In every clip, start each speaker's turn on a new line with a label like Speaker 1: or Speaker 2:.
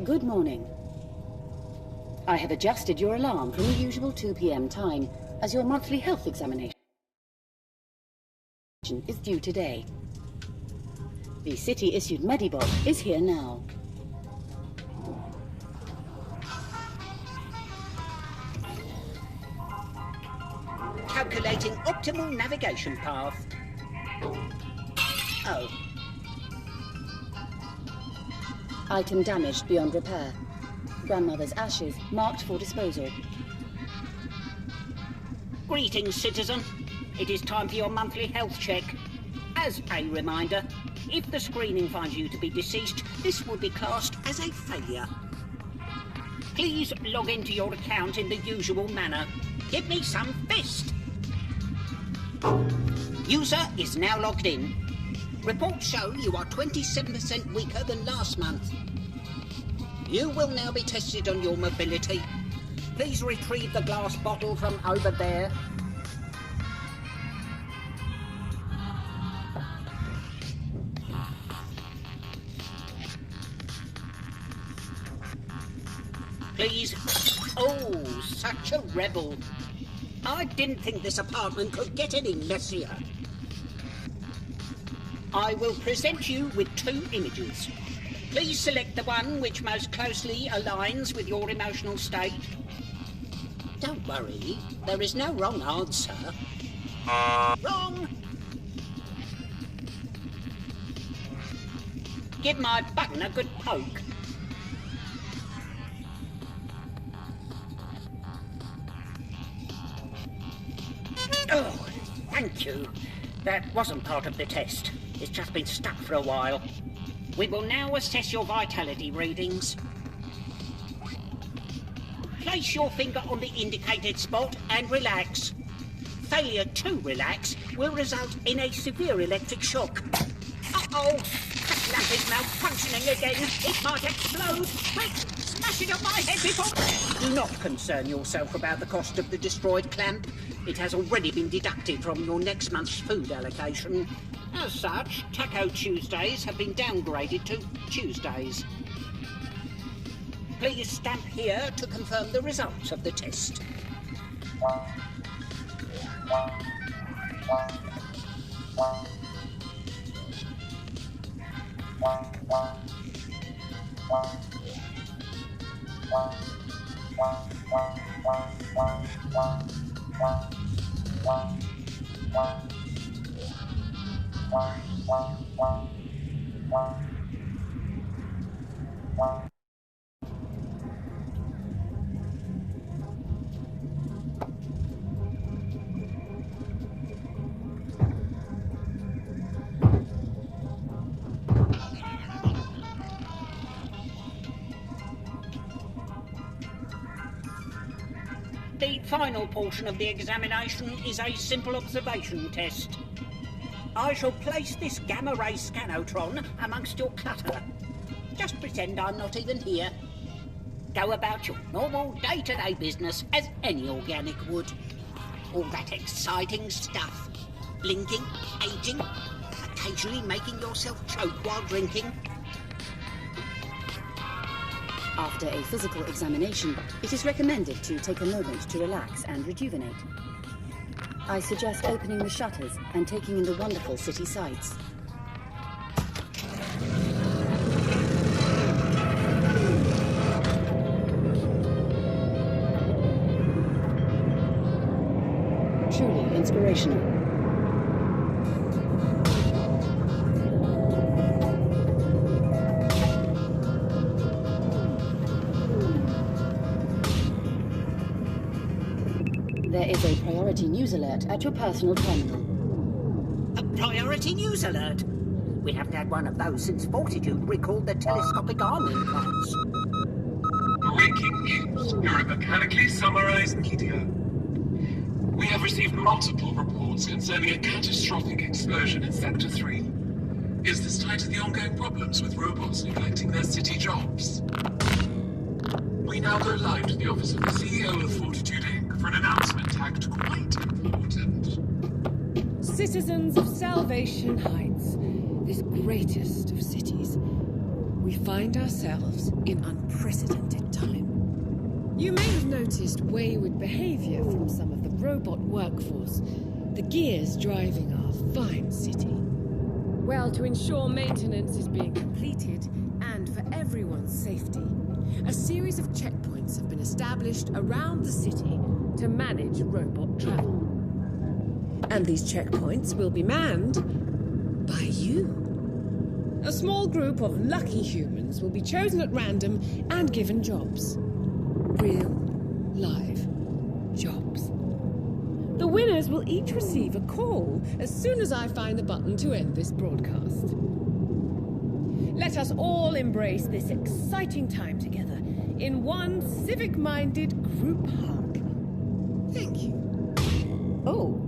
Speaker 1: Good morning. I have adjusted your alarm from the usual 2 p.m. time, as your monthly health examination is due today. The city-issued Medibot is here now.
Speaker 2: Calculating optimal navigation path. Oh.
Speaker 1: Item damaged beyond repair. Grandmother's ashes marked for disposal.
Speaker 2: Greetings, citizen. It is time for your monthly health check. As a reminder, if the screening finds you to be deceased, this will be classed as a failure. Please log into your account in the usual manner. Give me some fist. User is now logged in. Reports show you are 27% weaker than last month. You will now be tested on your mobility. Please retrieve the glass bottle from over there. Please. Oh, such a rebel. I didn't think this apartment could get any messier. I will present you with 2 images. Please select the one which most closely aligns with your emotional state. Don't worry, there is no wrong answer. Wrong! Give my button a good poke. Oh, thank you. That wasn't part of the test. It's just been stuck for a while. We will now assess your vitality readings. Place your finger on the indicated spot and relax. Failure to relax will result in a severe electric shock. Uh-oh! That lamp is malfunctioning again. It might explode. Quick! Smash it on my head before... Do not concern yourself about the cost of the destroyed clamp. It has already been deducted from your next month's food allocation. As such, Taco Tuesdays have been downgraded to Tuesdays. Please stamp here to confirm the results of the test. The final portion of the examination is a simple observation test. I shall place this gamma-ray scanotron amongst your clutter. Just pretend I'm not even here. Go about your normal day-to-day business as any organic would. All that exciting stuff. Blinking, aging, occasionally making yourself choke while drinking.
Speaker 1: After a physical examination, it is recommended to take a moment to relax and rejuvenate. I suggest opening the shutters and taking in the wonderful city sights. Truly inspirational. There is a priority news alert at your personal terminal.
Speaker 2: A priority news alert? We haven't had one of those since Fortitude recalled the telescopic arm implants.
Speaker 3: Breaking news. Neuromechanically summarized media. We have received multiple reports concerning a catastrophic explosion in Sector 3. Is this tied to the ongoing problems with robots neglecting their city jobs? We now go live to the office of the CEO of Fortitude Inc. for an announcement tagged quite important.
Speaker 4: Citizens of Salvation Heights, this greatest of cities, we find ourselves in unprecedented time. You may have noticed wayward behavior from some of the robot workforce, the gears driving our fine city. Well, to ensure maintenance is being completed, and for everyone's safety, a series of checkpoints have been established around the city to manage robot travel. And these checkpoints will be manned by you. A small group of lucky humans will be chosen at random and given jobs. Real, live jobs. The winners will each receive a call as soon as I find the button to end this broadcast. Let us all embrace this exciting time together in one civic-minded group hug. Thank you. Oh,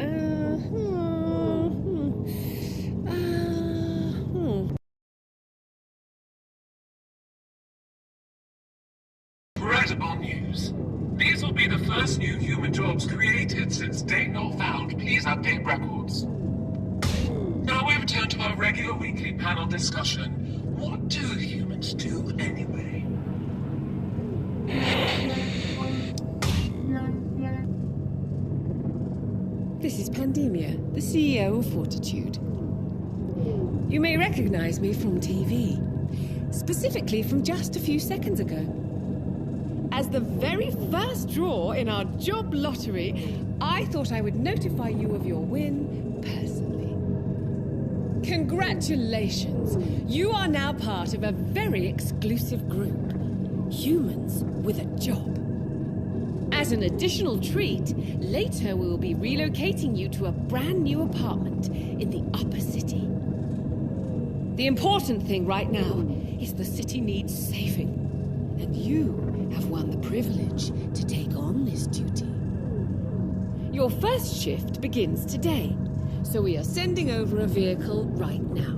Speaker 3: Incredible news. These will be the first new human jobs created since date not found. Please update records. Now we return to our regular weekly panel discussion. What do humans do anyway?
Speaker 4: This is Pandemia, the CEO of Fortitude. You may recognize me from TV, specifically from just a few seconds ago. As the very first draw in our job lottery, I thought I would notify you of your win personally. Congratulations! You are now part of a very exclusive group. Humans with a job. As an additional treat, later we will be relocating you to a brand new apartment in the upper city. The important thing right now is the city needs saving, and you have won the privilege to take on this duty. Your first shift begins today, so we are sending over a vehicle right now.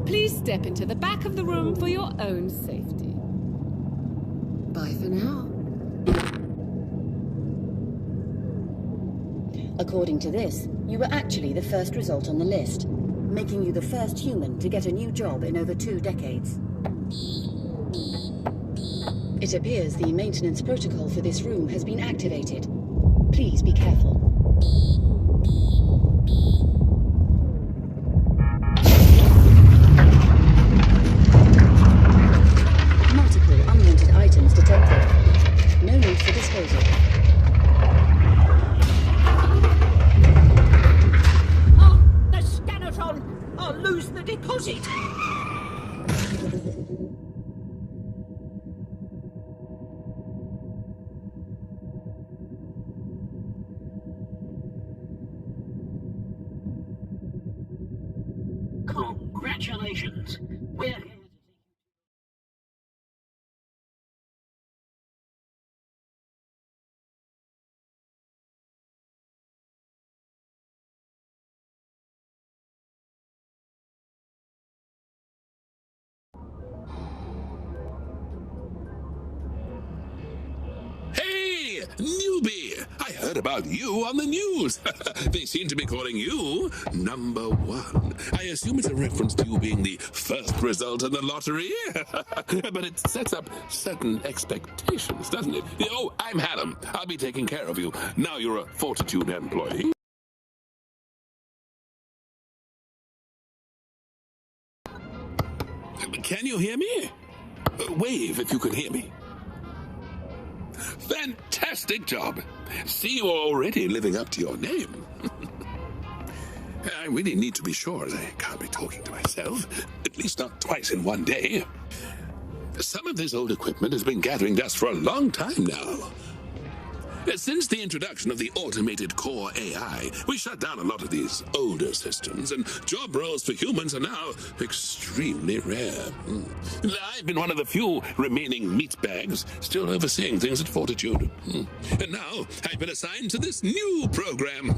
Speaker 4: Please step into the back of the room for your own safety. Bye for now.
Speaker 1: According to this, you were actually the first result on the list, making you the first human to get a new job in over 2 decades. It appears the maintenance protocol for this room has been activated. Please be careful. Multiple unwanted items detected. No need for disposal.
Speaker 2: Oh, the scanatron! I'll lose the deposit! Congratulations! We're here to take
Speaker 5: Hey, newbie! I heard about you on the news. They seem to be calling you number 1. I assume it's a reference to you being the first result in the lottery. But it sets up certain expectations, doesn't it? Oh, I'm Hannum. I'll be taking care of you. Now you're a Fortitude employee. Can you hear me? Wave if you can hear me. Fantastic job. See, you're already living up to your name. I really need to be sure I can't be talking to myself, at least not twice in one day. Some of this old equipment has been gathering dust for a long time now. Since the introduction of the automated core AI, we shut down a lot of these older systems, and job roles for humans are now extremely rare. I've been one of the few remaining meatbags still overseeing things at Fortitude. And now I've been assigned to this new program,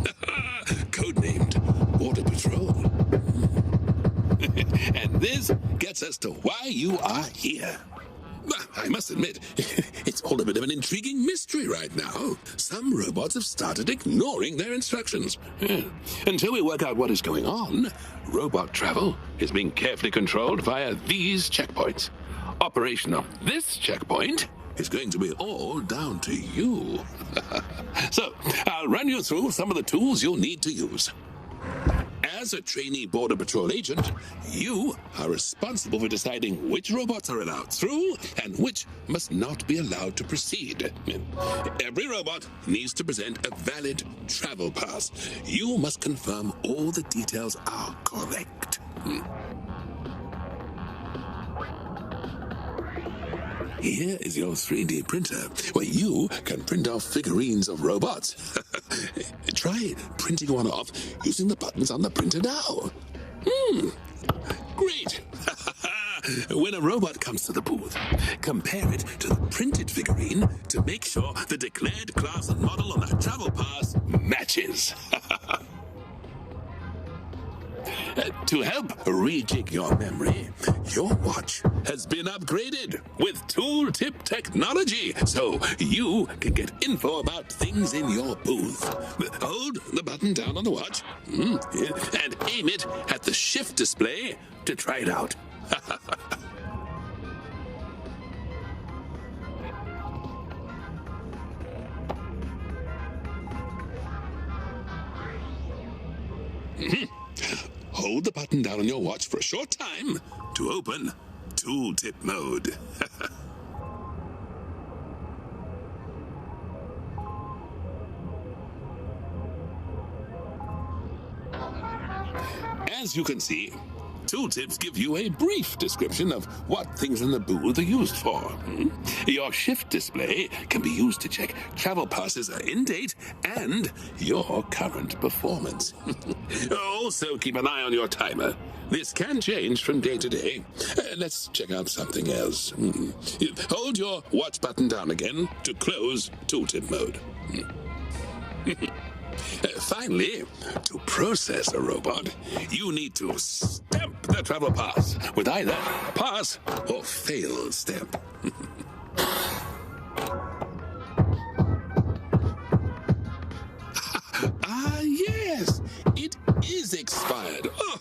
Speaker 5: codenamed Border Patrol. And this gets us to why you are here. I must admit, it's all a bit of an intriguing mystery right now. Some robots have started ignoring their instructions. Until we work out what is going on, robot travel is being carefully controlled via these checkpoints. Operation of this checkpoint is going to be all down to you. So, I'll run you through some of the tools you'll need to use. As a trainee Border Patrol agent, you are responsible for deciding which robots are allowed through and which must not be allowed to proceed. Every robot needs to present a valid travel pass. You must confirm all the details are correct. Here is your 3D printer, where you can print off figurines of robots. Try printing one off using the buttons on the printer now. Great! When a robot comes to the booth, compare it to the printed figurine to make sure the declared class and model on that travel pass matches. To help rejig your memory, your watch has been upgraded with tooltip technology, so you can get info about things in your booth. Hold the button down on the watch and aim it at the shift display to try it out. Hold the button down on your watch for a short time to open tooltip mode. As you can see, tooltips give you a brief description of what things in the booth are used for. Your shift display can be used to check travel passes are in date and your current performance. Also, keep an eye on your timer. This can change from day to day. Let's check out something else. Hold your watch button down again to close tooltip mode. Finally, to process a robot, you need to stamp the travel pass with either pass or fail stamp. Yes, it is expired. Oh,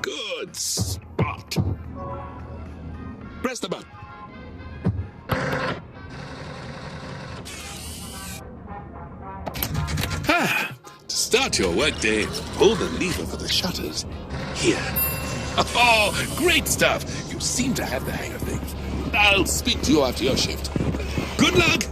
Speaker 5: good spot. Press the button. To start your workday, pull the lever for the shutters here. Oh, great stuff! You seem to have the hang of things. I'll speak to you after your shift. Good luck!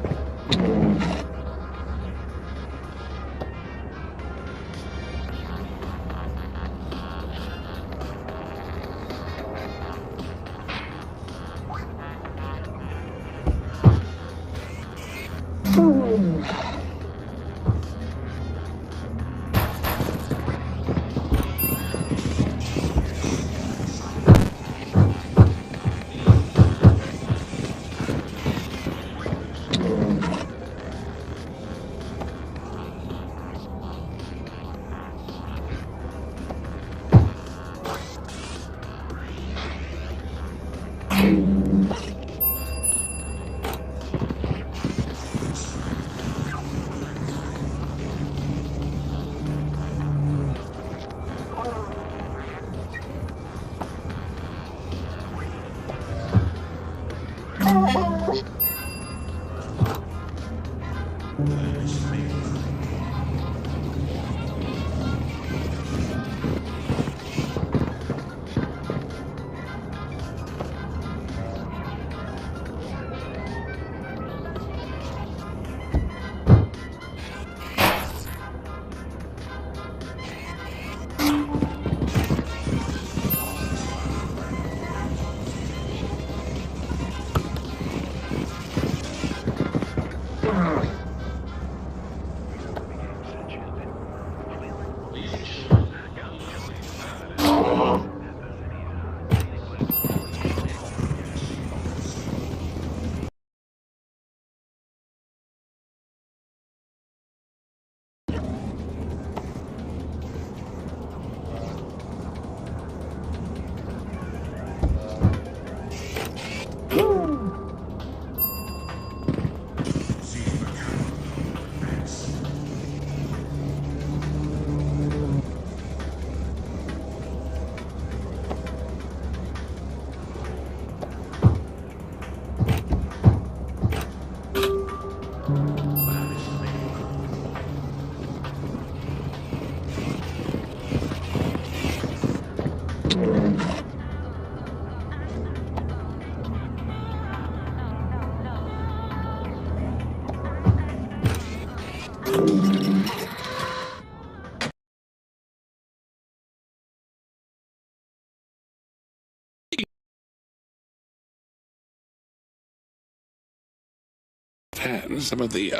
Speaker 5: Some of the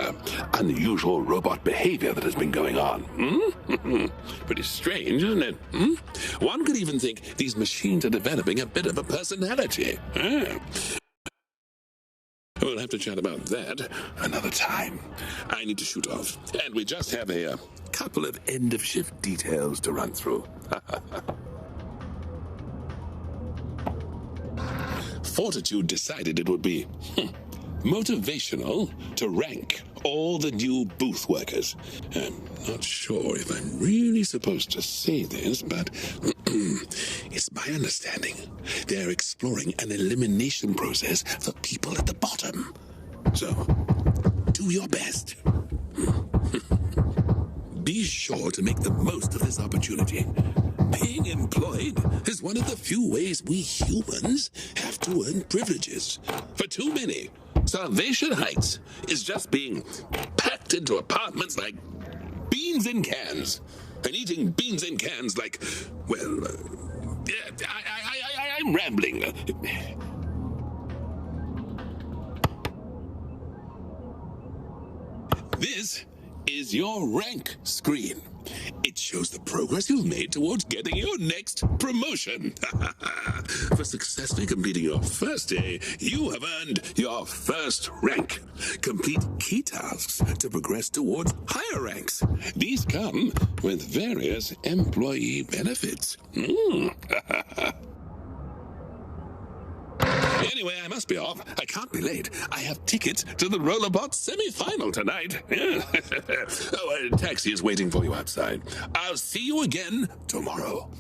Speaker 5: unusual robot behavior that has been going on. Pretty strange, isn't it? One could even think these machines are developing a bit of a personality. We'll have to chat about that another time. I need to shoot off, and we just have a couple of end-of-shift details to run through. Fortitude decided it would be motivational to rank all the new booth workers. I'm not sure if I'm really supposed to say this, but it's my understanding they're exploring an elimination process for people at the bottom. So, do your best. Be sure to make the most of this opportunity. Being employed is one of the few ways we humans have to earn privileges. For too many, Salvation Heights is just being packed into apartments like beans in cans. And eating beans in cans like, well, I'm rambling. This is your rank screen. It shows the progress you've made towards getting your next promotion. For successfully completing your first day, you have earned your first rank. Complete key tasks to progress towards higher ranks. These come with various employee benefits. Anyway, I must be off. I can't be late. I have tickets to the Rollerbot semi-final tonight. Oh, a taxi is waiting for you outside. I'll see you again tomorrow.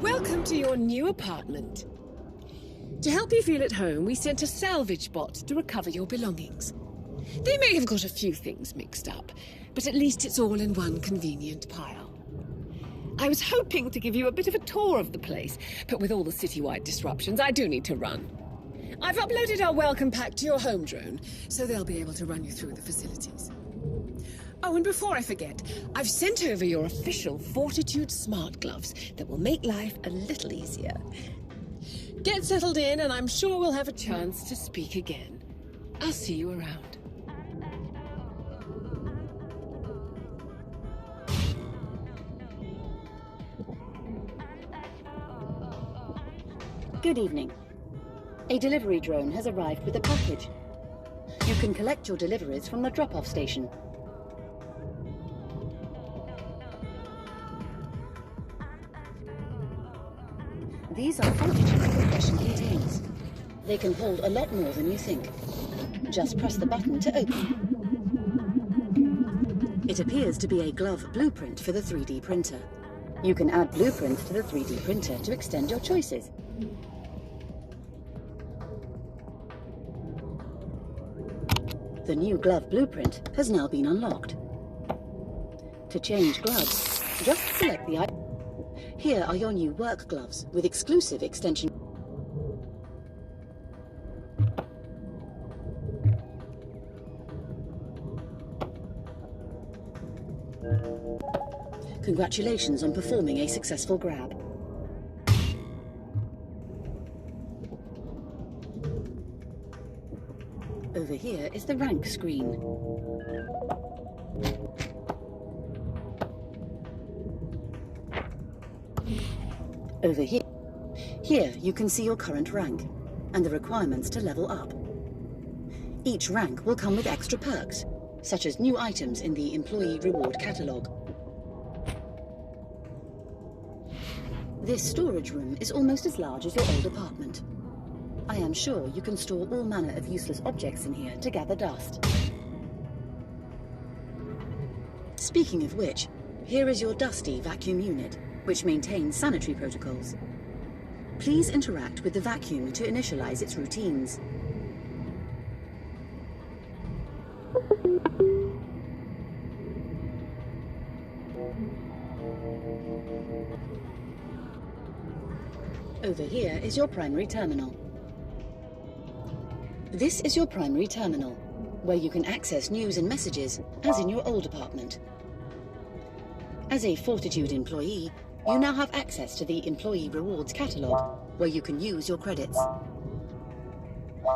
Speaker 4: Welcome to your new apartment. To help you feel at home, we sent a salvage bot to recover your belongings. They may have got a few things mixed up, but at least it's all in one convenient pile. I was hoping to give you a bit of a tour of the place, but with all the citywide disruptions, I do need to run. I've uploaded our welcome pack to your home drone, so they'll be able to run you through the facilities. Oh, and before I forget, I've sent over your official Fortitude smart gloves that will make life a little easier. Get settled in, and I'm sure we'll have a chance to speak again. I'll see you around.
Speaker 1: Good evening. A delivery drone has arrived with a package. You can collect your deliveries from the drop-off station. These are Fortitude compression containers. They can hold a lot more than you think. Just press the button to open. It appears to be a glove blueprint for the 3D printer. You can add blueprints to the 3D printer to extend your choices. The new glove blueprint has now been unlocked. To change gloves, just select the item. Here are your new work gloves with exclusive extension. Congratulations on performing a successful grab. Over here is the rank screen. Over here. Here you can see your current rank and the requirements to level up. Each rank will come with extra perks, such as new items in the Employee Reward Catalogue. This storage room is almost as large as your old apartment. I am sure you can store all manner of useless objects in here to gather dust. Speaking of which, here is your dusty vacuum unit, which maintains sanitary protocols. Please interact with the vacuum to initialize its routines. Over here is your primary terminal. This is your primary terminal, where you can access news and messages, as in your old apartment. As a Fortitude employee, you now have access to the Employee Rewards catalogue, where you can use your credits.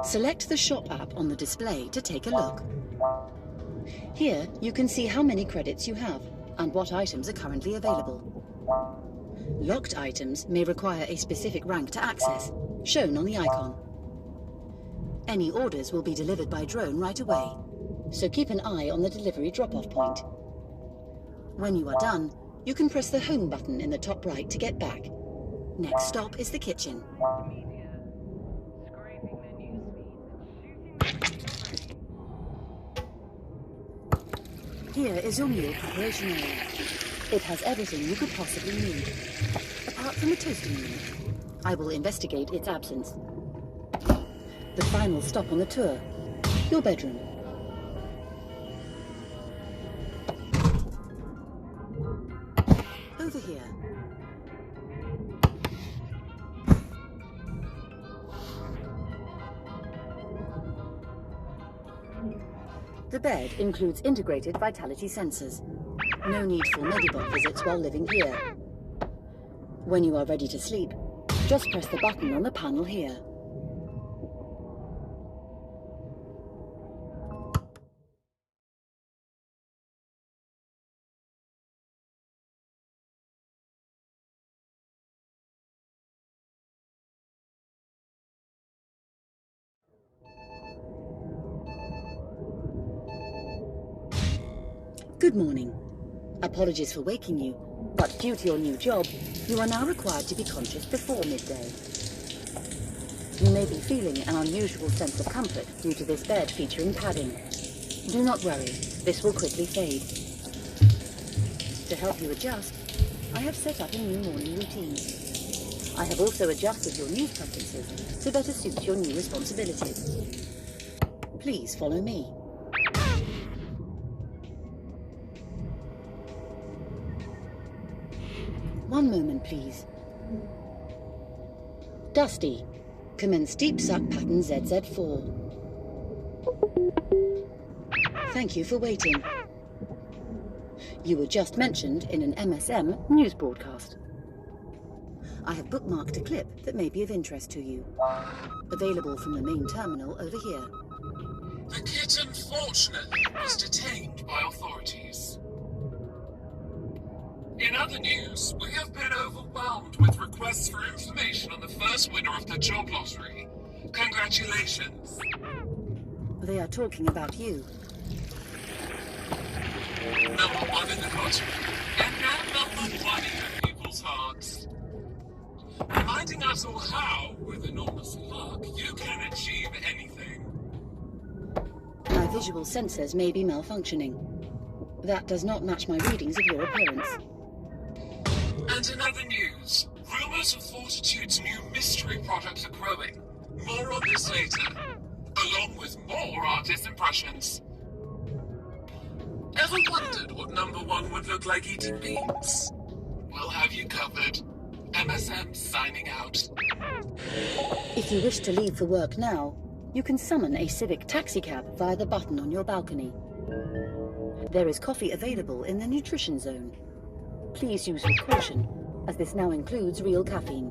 Speaker 1: Select the Shop app on the display to take a look. Here, you can see how many credits you have and what items are currently available. Locked items may require a specific rank to access, shown on the icon. Any orders will be delivered by drone right away, so keep an eye on the delivery drop-off point. When you are done, you can press the home button in the top right to get back. Next stop is the kitchen. Here is your meal preparation area. It has everything you could possibly need, apart from a toasting unit. I will investigate its absence. The final stop on the tour, your bedroom. Over here. The bed includes integrated vitality sensors. No need for Medibot visits while living here. When you are ready to sleep, just press the button on the panel here. Good morning. Apologies for waking you, but due to your new job, you are now required to be conscious before midday. You may be feeling an unusual sense of comfort due to this bed featuring padding. Do not worry, this will quickly fade. To help you adjust, I have set up a new morning routine. I have also adjusted your news preferences to better suit your new responsibilities. Please follow me. One moment, please. Dusty, commence deep suck pattern ZZ4. Thank you for waiting. You were just mentioned in an MSM news broadcast. I have bookmarked a clip that may be of interest to you. Available from the main terminal over here.
Speaker 3: The kit, unfortunately, was detained by authorities. In other news, we have been overwhelmed with requests for information on the first winner of the job lottery. Congratulations.
Speaker 1: They are talking about you.
Speaker 3: Number one in the lottery, and now number one in people's hearts. Reminding us all how, with enormous luck, you can achieve anything.
Speaker 1: My visual sensors may be malfunctioning. That does not match my readings of your appearance.
Speaker 3: And in other news, rumors of Fortitude's new mystery product are growing. More on this later, along with more artist impressions. Ever wondered what number one would look like eating beans? We'll have you covered. MSM signing out.
Speaker 1: If you wish to leave for work now, you can summon a civic taxicab via the button on your balcony. There is coffee available in the nutrition zone. Please use with caution, as this now includes real caffeine.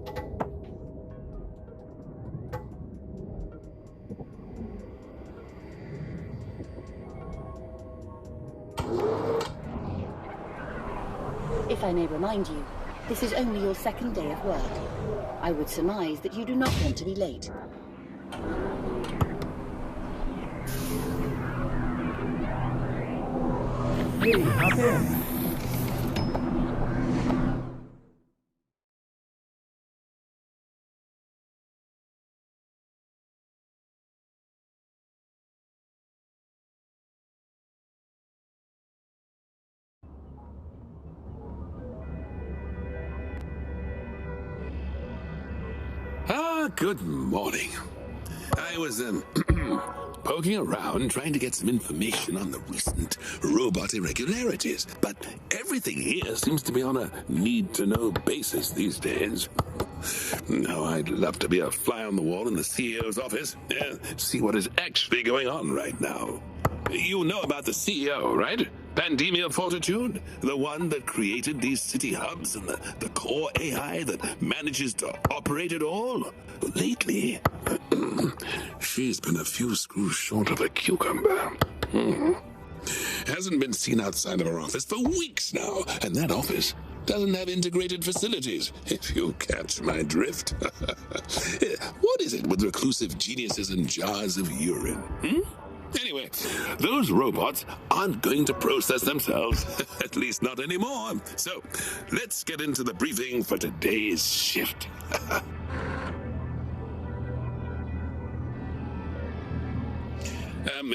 Speaker 1: If I may remind you, this is only your second day of work. I would surmise that you do not want to be late.
Speaker 6: Hey, hop in.
Speaker 5: Good morning. I was, poking around trying to get some information on the recent robot irregularities, but everything here seems to be on a need-to-know basis these days. Now, I'd love to be a fly on the wall in the CEO's office, see what is actually going on right now. You know about the CEO, right? Pandemia Fortitude? The one that created these city hubs and the core AI that manages to operate it all? Lately, she's been a few screws short of a cucumber. Hasn't been seen outside of her office for weeks now, and that office doesn't have integrated facilities, if you catch my drift. What is it with reclusive geniuses and jars of urine? Anyway, those robots aren't going to process themselves, at least not anymore. So, let's get into the briefing for today's shift.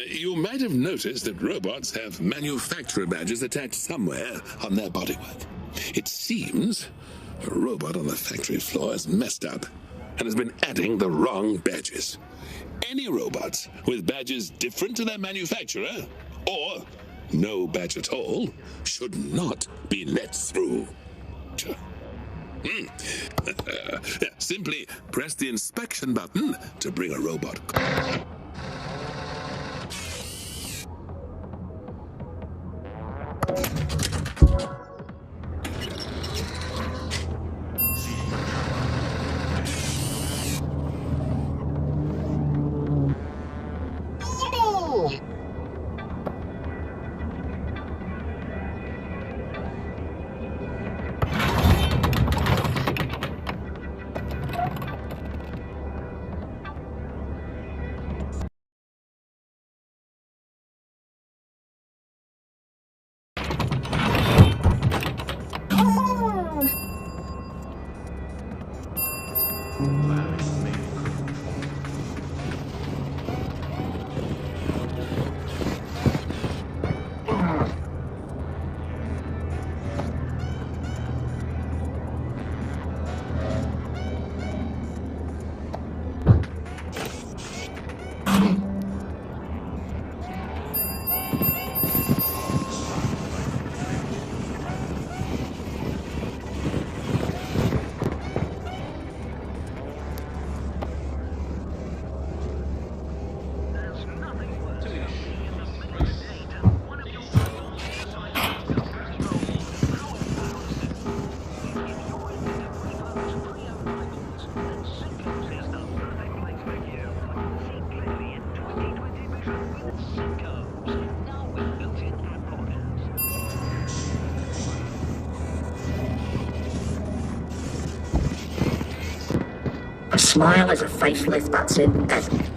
Speaker 5: You might have noticed that robots have manufacturer badges attached somewhere on their bodywork. It seems a robot on the factory floor has messed up and has been adding the wrong badges. Any robots with badges different to their manufacturer, or no badge at all, should not be let through. Simply press the inspection button to bring a robot.
Speaker 7: Smile as a faceless bastard doesn't.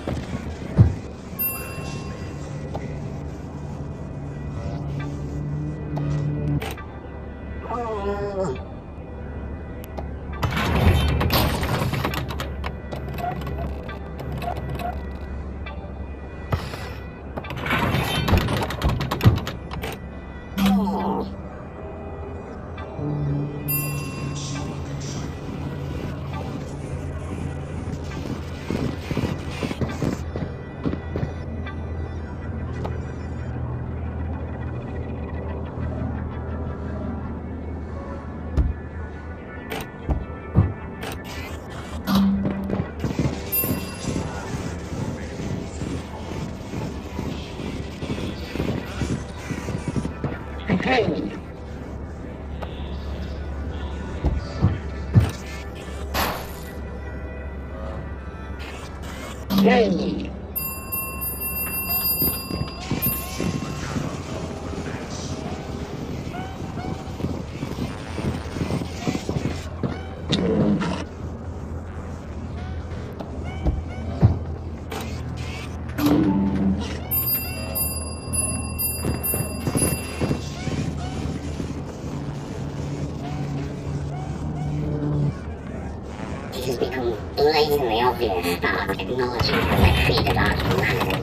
Speaker 7: Hey. Hey. It has become blatantly obvious that our technology has exceeded our humanity.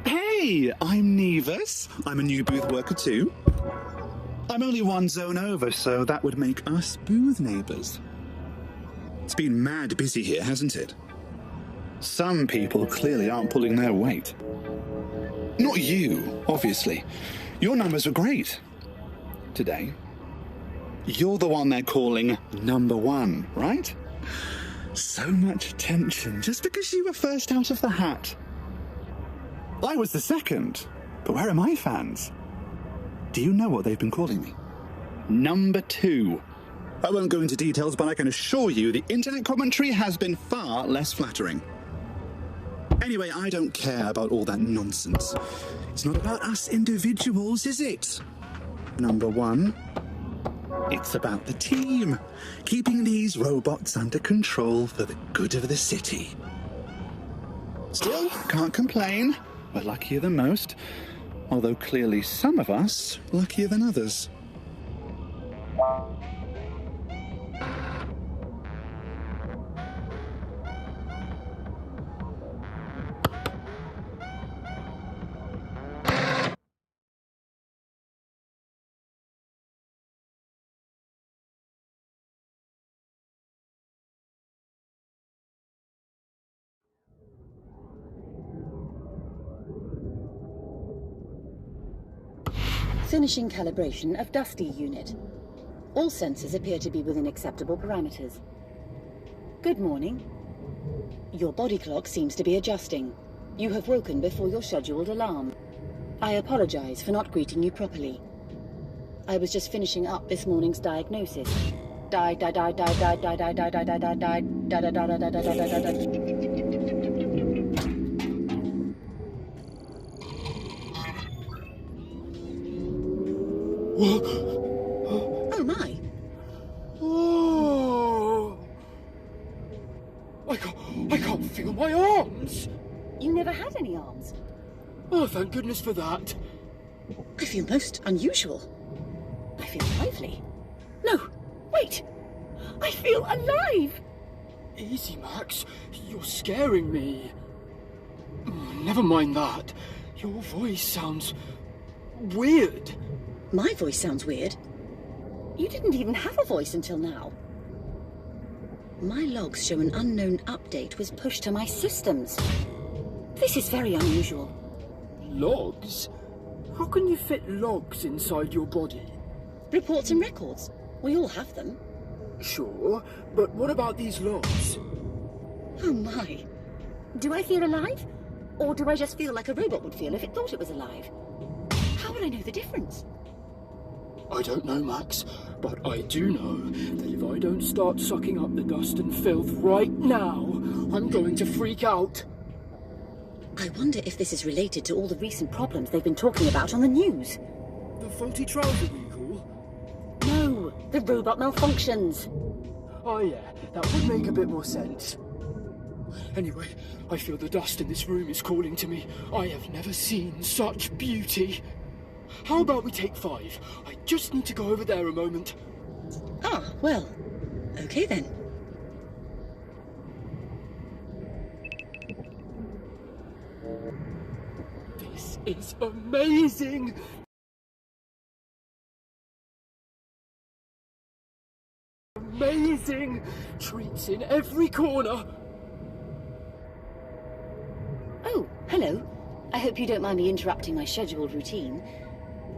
Speaker 8: Hey, I'm Nevis. I'm a new booth worker too. I'm only one zone over, so that would make us booth neighbours. It's been mad busy here, hasn't it? Some people clearly aren't pulling their weight. Not you, obviously. Your numbers were great today. You're the one they're calling number one, right? So much tension just because you were first out of the hat. I was the second, but where are my fans? Do you know what they've been calling me? Number two. I won't go into details, but I can assure you the internet commentary has been far less flattering. Anyway, I don't care about all that nonsense. It's not about us individuals, is it? Number one, it's about the team. Keeping these robots under control for the good of the city. Still, can't complain. We're luckier than most. Although clearly some of us luckier than others.
Speaker 1: Finishing calibration of Dusty unit. All sensors appear to be within acceptable parameters. Good morning. Your body clock seems to be adjusting. You have woken before your scheduled alarm. I apologize for not greeting you properly. I was just finishing up this morning's diagnosis. Oh my.
Speaker 9: Oh. I can't feel my arms.
Speaker 1: You never had any arms.
Speaker 9: Oh, thank goodness for that.
Speaker 1: I feel most unusual. I feel lively. No, wait. I feel alive.
Speaker 9: Easy, Max. You're scaring me. Never mind that. Your voice sounds weird.
Speaker 1: My voice sounds weird. You didn't even have a voice until now. My logs show an unknown update was pushed to my systems. This is very unusual.
Speaker 9: Logs? How can you fit logs inside your body?
Speaker 1: Reports and records. We all have them.
Speaker 9: Sure, but what about these logs?
Speaker 1: Oh my. Do I feel alive? Or do I just feel like a robot would feel if it thought it was alive? How would I know the difference?
Speaker 9: I don't know, Max, but I do know that if I don't start sucking up the dust and filth right now, I'm going to freak out.
Speaker 1: I wonder if this is related to all the recent problems they've been talking about on the news.
Speaker 9: The faulty trouser recall?
Speaker 1: No, the robot malfunctions.
Speaker 9: Oh yeah, that would make a bit more sense. Anyway, I feel the dust in this room is calling to me. I have never seen such beauty. How about we take 5? I just need to go over there a moment.
Speaker 1: Ah, well, okay then.
Speaker 9: This is amazing! Amazing! Treats in every corner!
Speaker 1: Oh, hello. I hope you don't mind me interrupting my scheduled routine.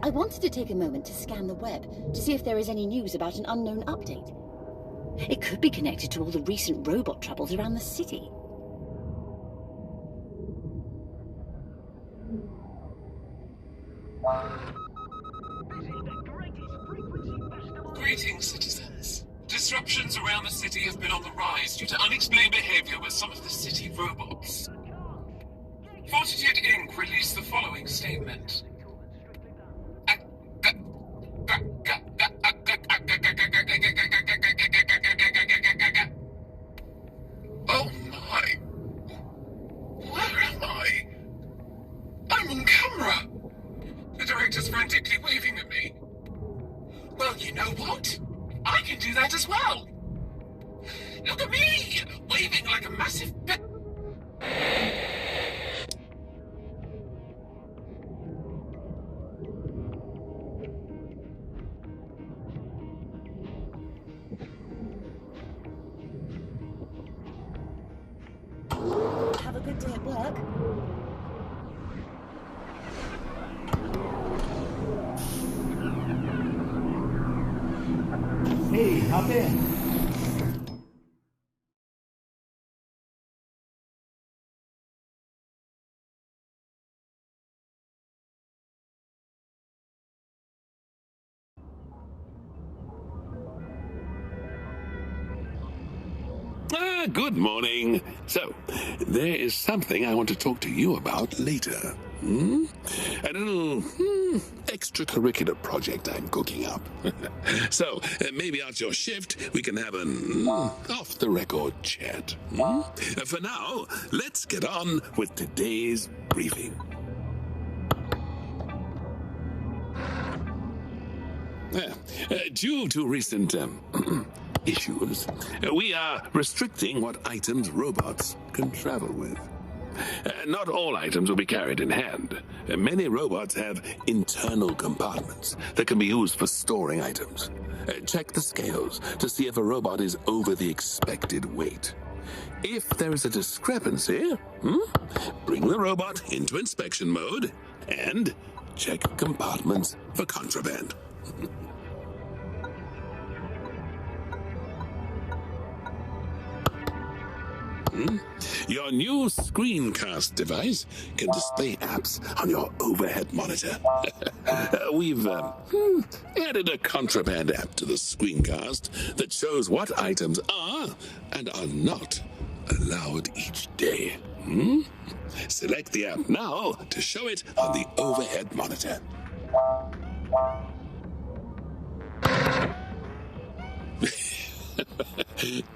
Speaker 1: I wanted to take a moment to scan the web to see if there is any news about an unknown update. It could be connected to all the recent robot troubles around the city.
Speaker 3: Greetings, citizens. Disruptions around the city have been on the rise due to unexplained behavior with some of the city robots. Fortitude Inc. released the following statement. Oh my. Where am I? I'm on camera. The director's frantically waving at me. Well, you know what? I can do that as well. Look at me, waving like a massive
Speaker 1: Have a good day at work.
Speaker 6: Hey, hop in.
Speaker 5: Good morning. So, there is something I want to talk to you about later. A little extracurricular project I'm cooking up. So, maybe after your shift, we can have an off-the-record chat. For now, let's get on with today's briefing. Due to recent issues, we are restricting what items robots can travel with. Not all items will be carried in hand. Many robots have internal compartments that can be used for storing items. Check the scales to see if a robot is over the expected weight. If there is a discrepancy, bring the robot into inspection mode and check compartments for contraband. Your new screencast device can display apps on your overhead monitor. We've added a contraband app to the screencast that shows what items are and are not allowed each day. Select the app now to show it on the overhead monitor.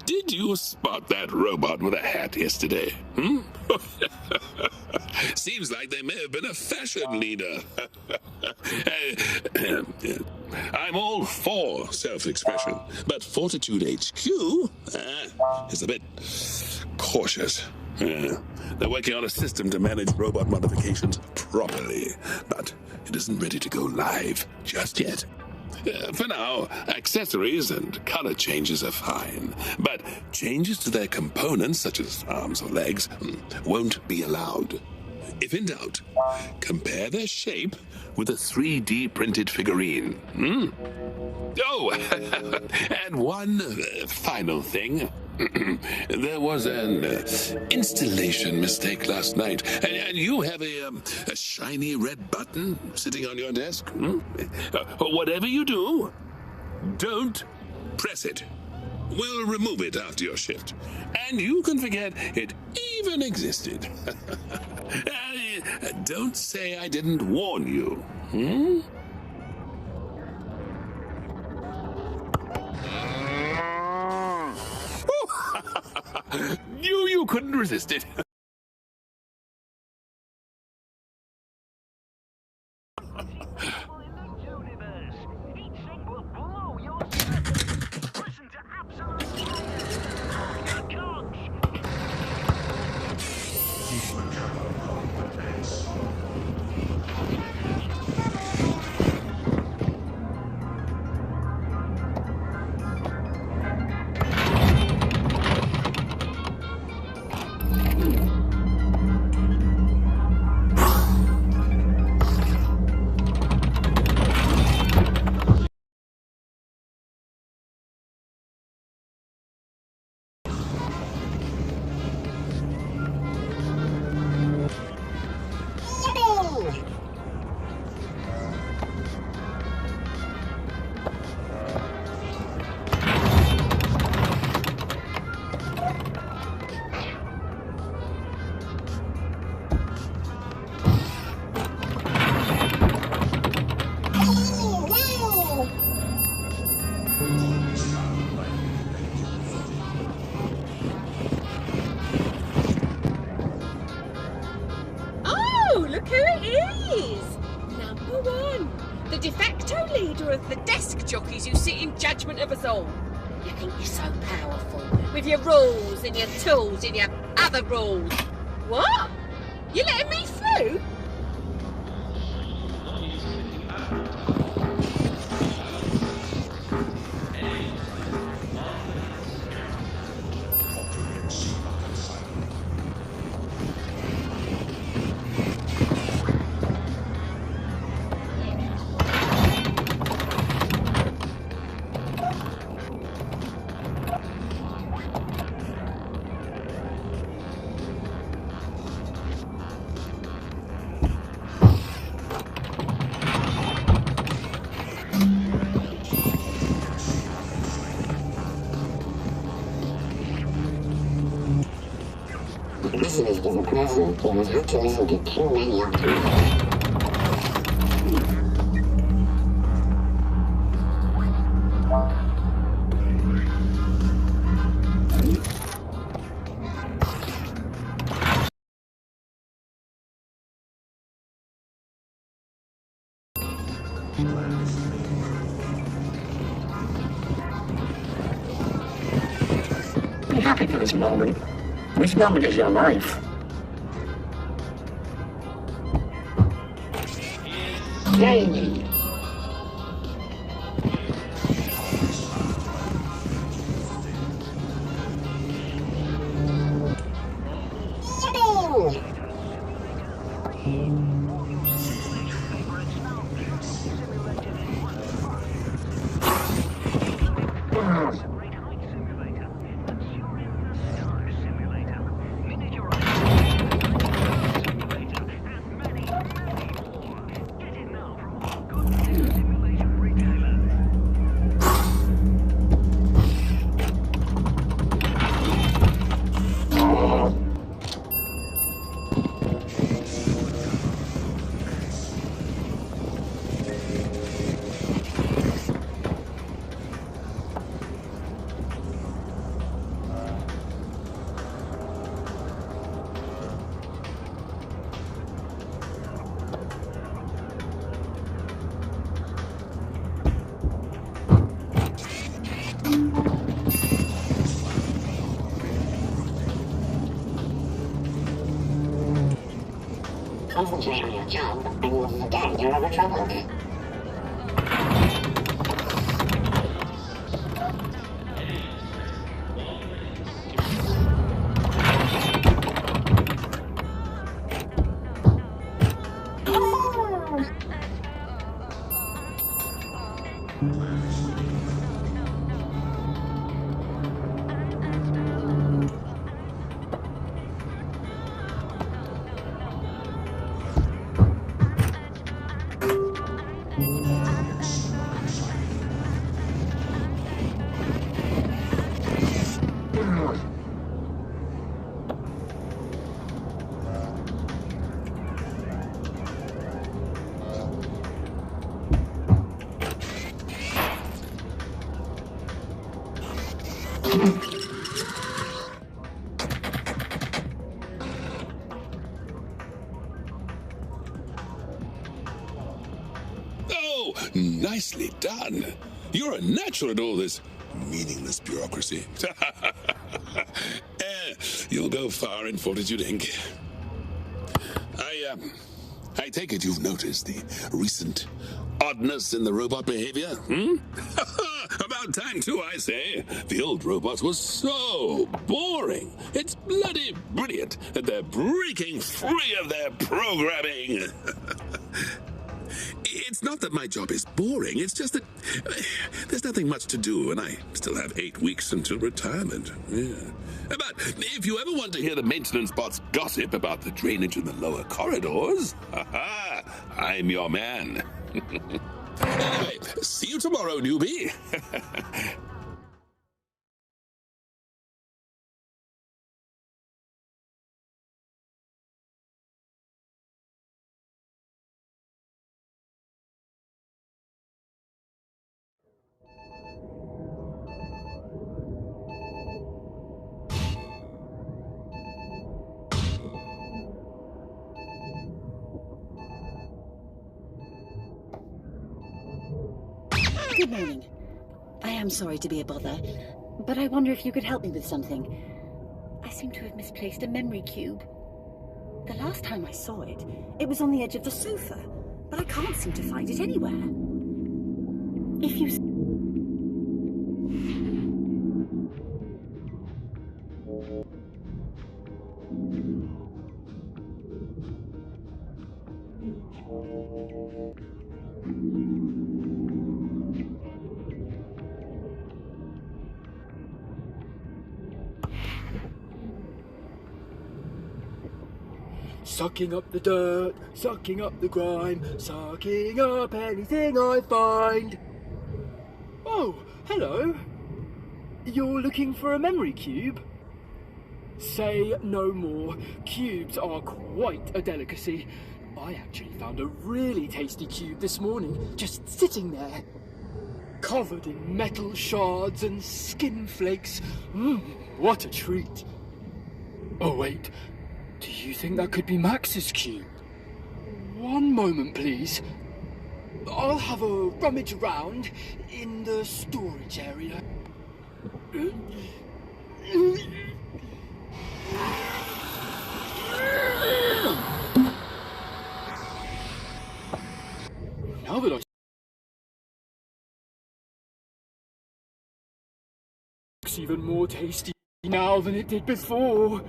Speaker 5: Did you spot that robot with a hat yesterday? Seems like they may have been a fashion leader. I'm all for self-expression, but Fortitude HQ is a bit cautious. They're working on a system to manage robot modifications properly, but it isn't ready to go live just yet. For now, accessories and color changes are fine, but changes to their components, such as arms or legs, won't be allowed. If in doubt, compare their shape with a 3D printed figurine. Oh, and one final thing. There was an installation mistake last night, and you have a shiny red button sitting on your desk. Whatever you do, don't press it. We'll remove it after your shift, and you can forget it even existed. Don't say I didn't warn you. You couldn't resist it.
Speaker 4: The desk jockeys who sit in judgment of us all.
Speaker 2: You think you're so powerful?
Speaker 4: With your rules and your tools and your other rules. What? You letting me through?
Speaker 7: Listening is a person who has had to listen to too many options. Be happy for this moment. This moment is your life. Yay! Concentrate on your job, and you'll forget your other troubles.
Speaker 5: Oh, nicely done. You're a natural at all this meaningless bureaucracy. You'll go far in Fortitude Inc. I take it you've noticed the recent oddness in the robot behavior, hmm? About time, too, I say. The old robots were so boring. It's bloody brilliant that they're breaking free of their programming. It's not that my job is boring, it's just that there's nothing much to do, and I still have 8 weeks until retirement. Yeah. But if you ever want to hear the maintenance bots gossip about the drainage in the lower corridors, I'm your man. Anyway, see you tomorrow, newbie.
Speaker 1: Good morning. I am sorry to be a bother, but I wonder if you could help me with something. I seem to have misplaced a memory cube. The last time I saw it, it was on the edge of the sofa, but I can't seem to find it anywhere. If you...
Speaker 9: Sucking up the dirt, sucking up the grime, sucking up anything I find. Oh, hello. You're looking for a memory cube? Say no more. Cubes are quite a delicacy. I actually found a really tasty cube this morning, just sitting there. Covered in metal shards and skin flakes. What a treat. Oh, wait. Do you think that could be Max's cube? One moment, please. I'll have a rummage around in the storage area. Now that it's even more tasty now than it did before.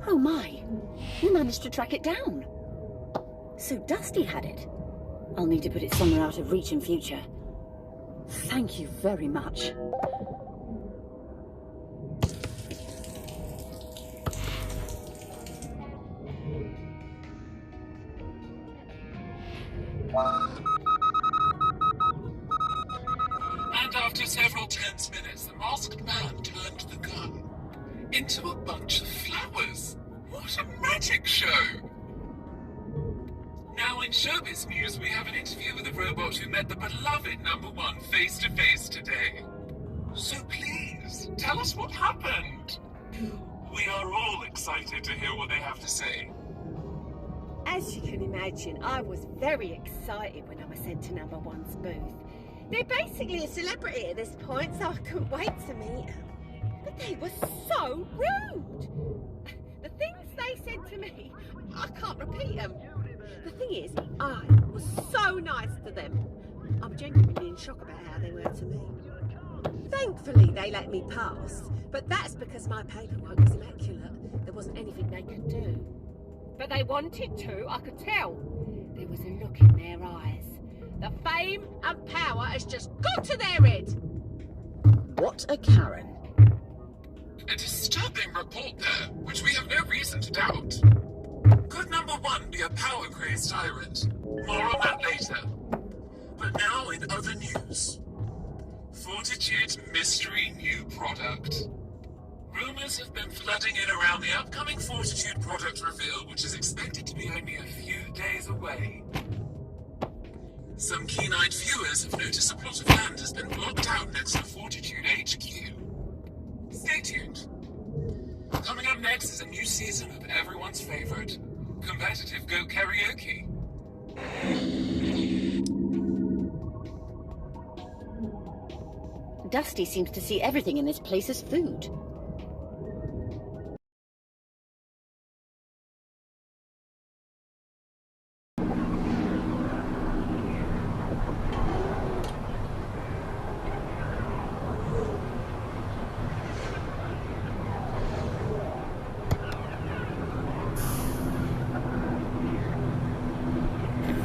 Speaker 1: Oh my, you managed to track it down. So Dusty had it. I'll need to put it somewhere out of reach in future. Thank you very much.
Speaker 3: And after several tense minutes, the masked man turned the gun into a bunch of flowers. What a magic show! Now in showbiz news, we have an interview with a robot who met the beloved number one face to face today. So please, tell us what happened. We are all excited to hear what they have to say.
Speaker 10: As you can imagine, I was very excited when I was sent to number one's booth. They're basically a celebrity at this point, so I couldn't wait to meet them. But they were so rude. The things they said to me, I can't repeat them. The thing is, I was so nice to them. I'm genuinely in shock about how they were to me. Thankfully, they let me pass, but that's because my paperwork was immaculate. There wasn't anything they could do. But they wanted to, I could tell. There was a look in their eyes. The fame and power has just got to their head.
Speaker 1: What a Karen.
Speaker 3: A disturbing report there, which we have no reason to doubt. Could number one be a power-crazed tyrant? More on that later. But now in other news. Fortitude's mystery new product. Rumors have been flooding in around the upcoming Fortitude product reveal, which is expected to be only a few days away. Some keen-eyed viewers have noticed a plot of land has been blocked out next to Fortitude HQ. Stay tuned. Coming up next is a new season of everyone's favorite, competitive Go Karaoke.
Speaker 1: Dusty seems to see everything in this place as food.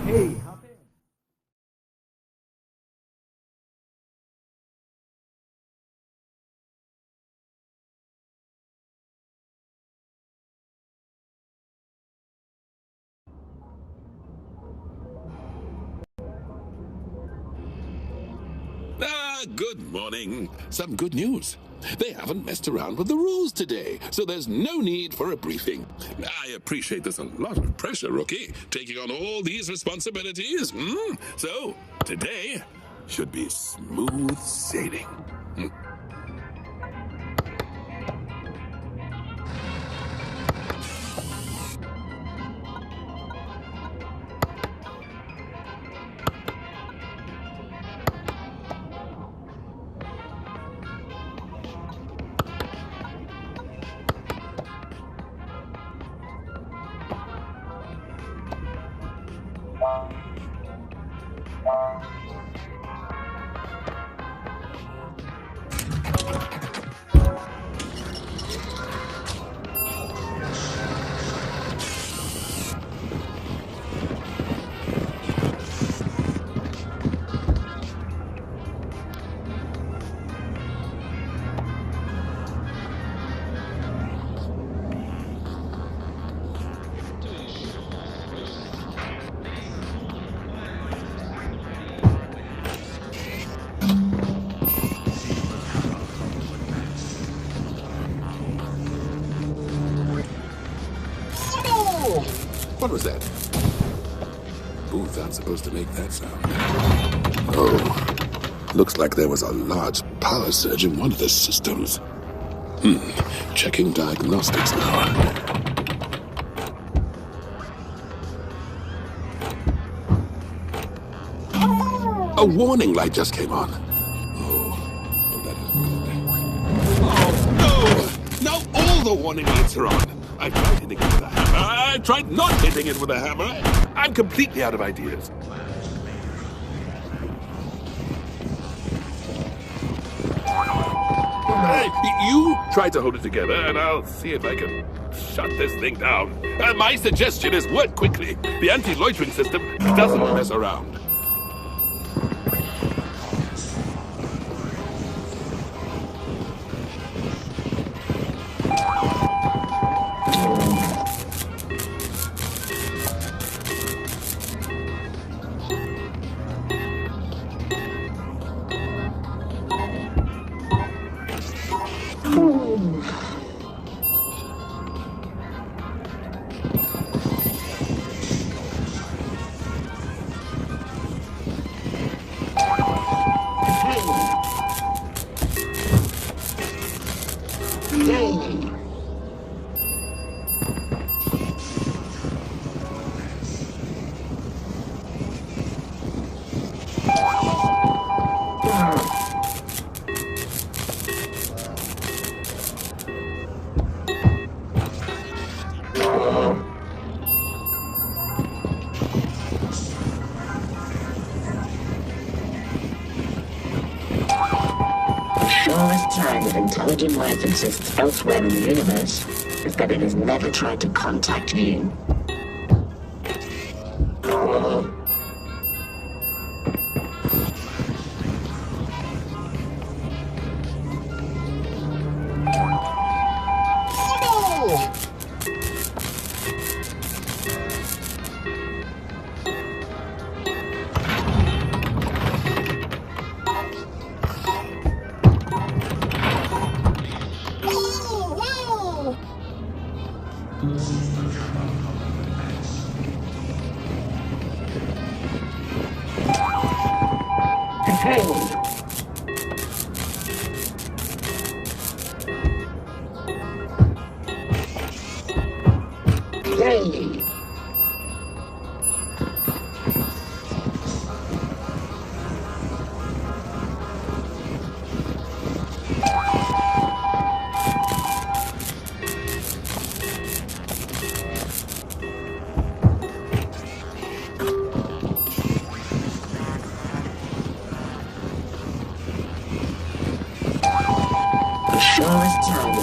Speaker 6: Hey, hop in.
Speaker 5: Good morning. Some good news. They haven't messed around with the rules today, so there's no need for a briefing. I appreciate there's a lot of pressure, Rookie, taking on all these responsibilities. So, today should be smooth sailing. What was that? Booth aren't supposed to make that sound. Oh, looks like there was a large power surge in one of the systems. Checking diagnostics now. A warning light just came on. Oh, that isn't good. Oh, no! Now all the warning lights are on. I tried hitting it with a hammer. I tried not hitting it with a hammer. I'm completely out of ideas. Hey, you try to hold it together, and I'll see if I can shut this thing down. My suggestion is work quickly. The anti-loitering system doesn't mess around.
Speaker 7: Intelligent life exists elsewhere in the universe is that it has never tried to contact you.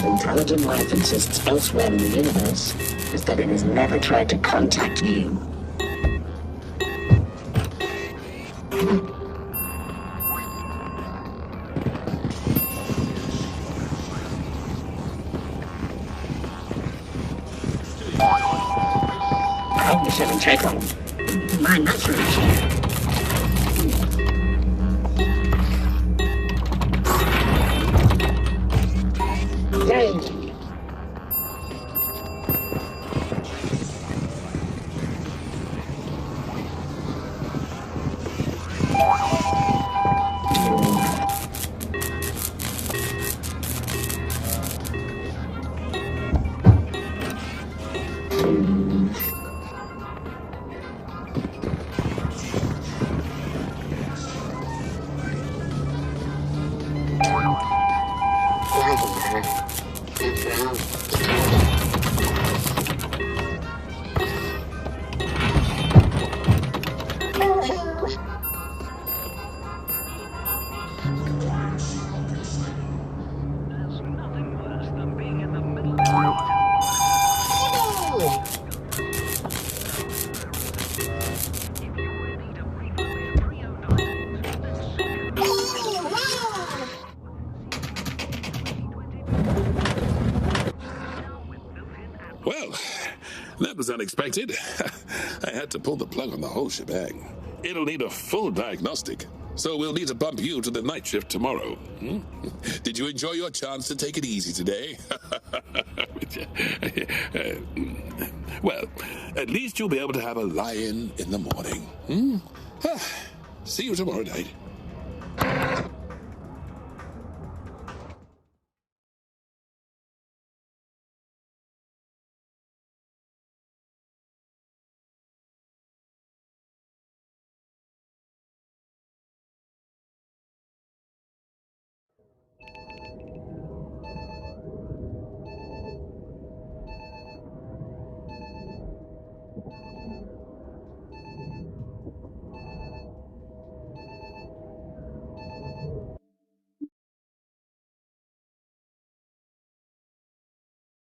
Speaker 7: Intelligent life exists elsewhere in the universe is that it has never tried to contact you. I shouldn't check on my naturally.
Speaker 5: Well, that was unexpected. I had to pull the plug on the whole shebang. It'll need a full diagnostic, so we'll need to bump you to the night shift tomorrow. Did you enjoy your chance to take it easy today? Well, at least you'll be able to have a lie-in the morning. See you tomorrow night.